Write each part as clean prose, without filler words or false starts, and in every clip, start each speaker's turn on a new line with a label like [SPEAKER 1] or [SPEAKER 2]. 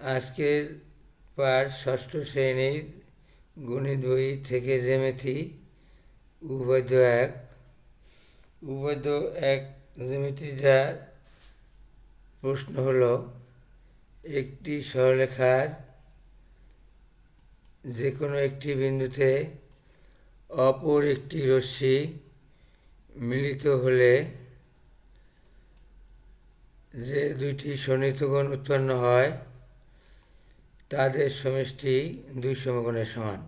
[SPEAKER 1] আজকের পাঠ ষষ্ঠ শ্রেণীর গণিত বই থেকে জ্যামিতি উপপাদ্য 1। উপপাদ্য 1 জ্যামিতিটার প্রশ্ন হলো, একটি সরলরেখার যে কোনো একটি বিন্দুতে অপর একটি রশ্মি মিলিত হলে যে দুইটি সন্নিহিত কোণ উৎপন্ন হয় তাদের সমষ্টি দুই সমকোণের সমান।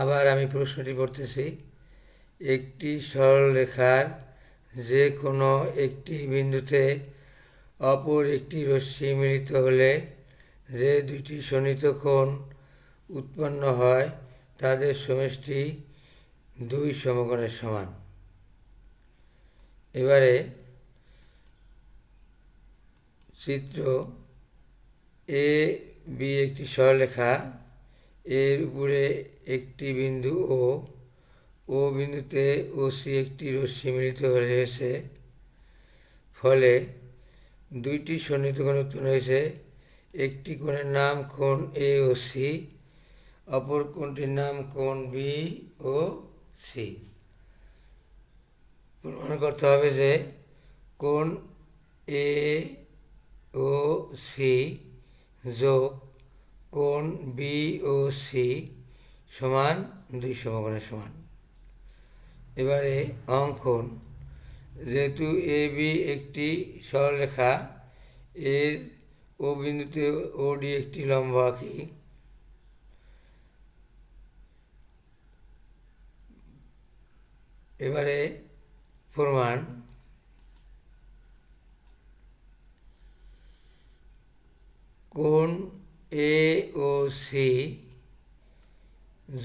[SPEAKER 1] আবার আমি প্রশ্নটি পড়তেছি, একটি সরলরেখার যে কোনো একটি বিন্দুতে অপর একটি রশ্মি মিলিত হলে যে দুইটি সন্নিহিত কোণ উৎপন্ন হয় তাদের সমষ্টি দুই সমকোণের সমান। এবারে চিত্র এ বি একটি সরলরেখা, এর উপরে একটি বিন্দু ও বিন্দুতে ও সি একটি রশ্মি মিলিত হয়েছে, ফলে দুইটি সন্নিহিত কোণ উৎপন্ন হয়েছে। একটি কোণের নাম কোণ এ ও সি, অপর কোণটির নাম কোণ বি ও সি। প্রমাণ করতে হবে যে কোণ এ ও সি যোগ কোণ বি ও সি সমান দুই সমকোণের সমান। এবারে অঙ্কন, যেহেতু এ বি একটি সরলরেখা, এর ও বিন্দুতে ও ডি একটি লম্ব আঁকি। এবারে প্রমাণ, কোণ এ ও সি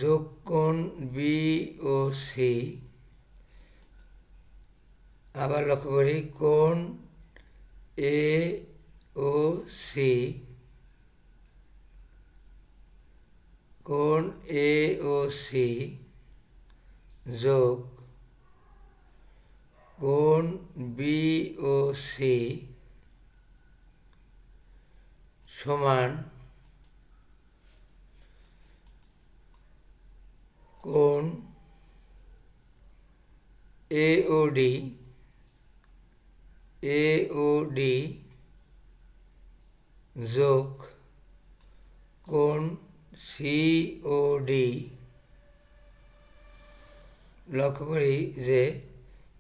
[SPEAKER 1] যোগ কোণ বি ও সি। আবার লক্ষ্য করি, কোণ এ ও সি, কোণ এ ও সি যোগ কোণ বি ও সি সমান কোণ এ ও ডি যোগ কোণ সি ও ডি। লক্ষ্য করি যে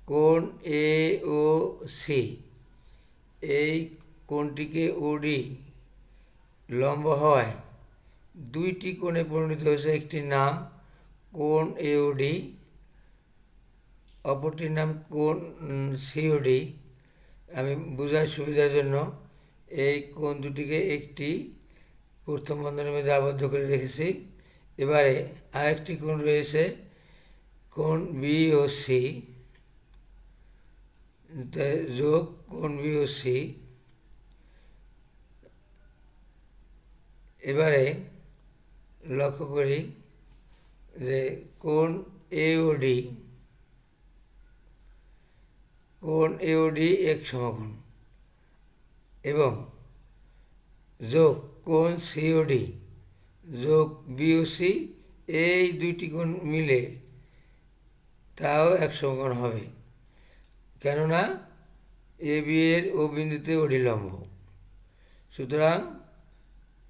[SPEAKER 1] কোণ এ ও সি, এই কোণটিকে ওডি লম্ব হওয়ায় দুইটি কোণে পরিণত হয়েছে। একটির নাম কোণ এওডি, অপরটির নাম কোণ সিওডি। আমি বোঝার সুবিধার জন্য এই কোণ দুটিকে একটি প্রথম বন্ধনীর মধ্যে আবদ্ধ করে রেখেছি। এবারে আরেকটি কোণ রয়েছে কোণ বি ও সি যোগ কোণ বি ও সি। এবারে লক্ষ্য করি যে কোণ এওডি এক সমকোণ এবং যোগ কোণ সিওডি যোগ বিওসি, এই দুইটি কোণ মিলে তাও এক সমকোণ হবে, কেননা এ বি এর ও বিন্দুতে ওডি লম্ব। সুতরাং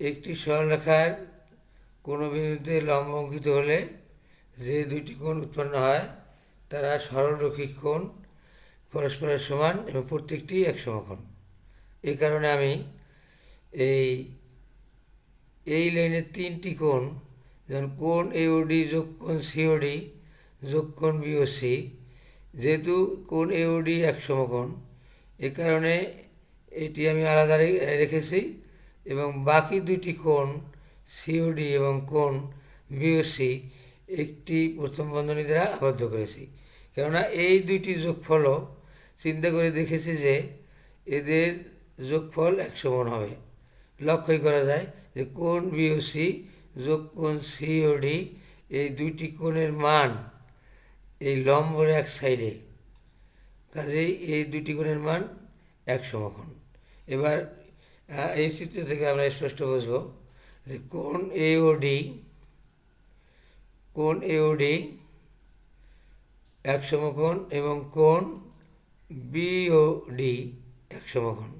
[SPEAKER 1] একটি সরলরেখার কোনো বিন্দুতে লম্ব অঙ্কিত হলে যে দুইটি কোণ উৎপন্ন হয় তারা সরলরৈখিক কোণ, পরস্পরের সমান এবং প্রত্যেকটি এক সমকোণ। এই কারণে আমি এই লাইনের তিনটি কোণ, যেমন কোণ এওডি যোগ কোণ সিওডি যোগ কোণ বিওসি, যেহেতু কোণ এওডি এক সমকোণ, এ কারণে এটি আমি আলাদা রেখেছি এবং বাকি দুইটি কোণ সিওডি এবং কোণ বিওসি একটি প্রথম বন্ধনী দ্বারা আবদ্ধ করেছি। কেননা এই দুইটি যোগফল চিন্তা করে দেখেছি যে এদের যোগফল এক সমান হবে। লক্ষ্যই করা যায় যে কোণ বিওসি যোগ কোণ সিওডি এই দুইটি কোণের মান এই লম্বের এক সাইডে, কাজেই এই দুইটি কোণের মান এক সমকোণ। এবার এই চিত্র থেকে আমরা স্পষ্ট বুঝব যে কোণ এওডি এক সমকোণ এবং কোণ বিওডি এক সমকোণ।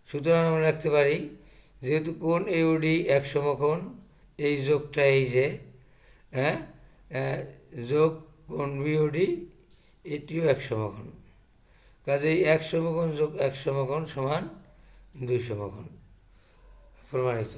[SPEAKER 1] সুতরাং আমরা রাখতে পারি যেহেতু কোণ এওডি এক সমকোণ, এই যোগটা এই যে যোগ কোণ বিওডি এটিও এক সমকোণ, কাজেই এক সমকোণ যোগ এক সমকোণ সমান দুই সমকোণ, প্রমাণিত।